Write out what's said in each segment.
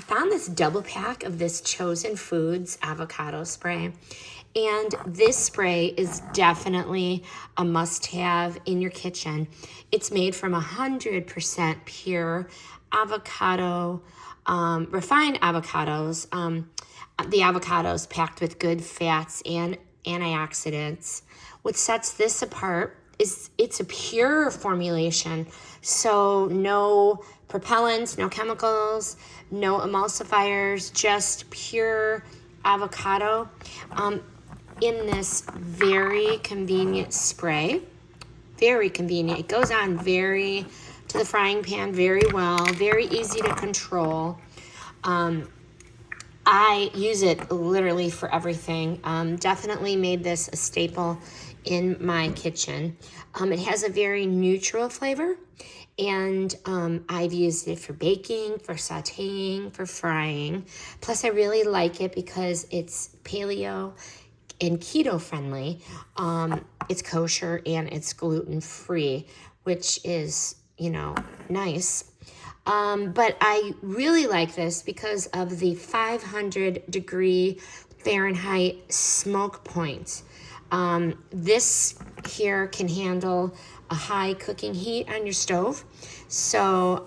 found this double pack of this Chosen Foods avocado spray. And this spray is definitely a must-have in your kitchen. It's made from 100% pure avocado, refined avocados. The avocados packed with good fats and antioxidants. What sets this apart is it's a pure formulation, so no propellants, no chemicals, no emulsifiers, just pure avocado in this very convenient spray. Very convenient. It goes on to the frying pan very well, very easy to control. I use it literally for everything. Definitely made this a staple in my kitchen. It has a very neutral flavor, and I've used it for baking, for sauteing, for frying. Plus, I really like it because it's paleo and keto friendly. It's kosher and it's gluten-free, which is, nice. But I really like this because of the 500-degree Fahrenheit smoke point. This here can handle a high cooking heat on your stove. So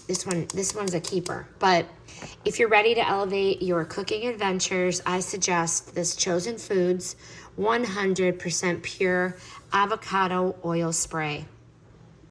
this one's a keeper. But if you're ready to elevate your cooking adventures, I suggest this Chosen Foods 100% pure avocado oil spray.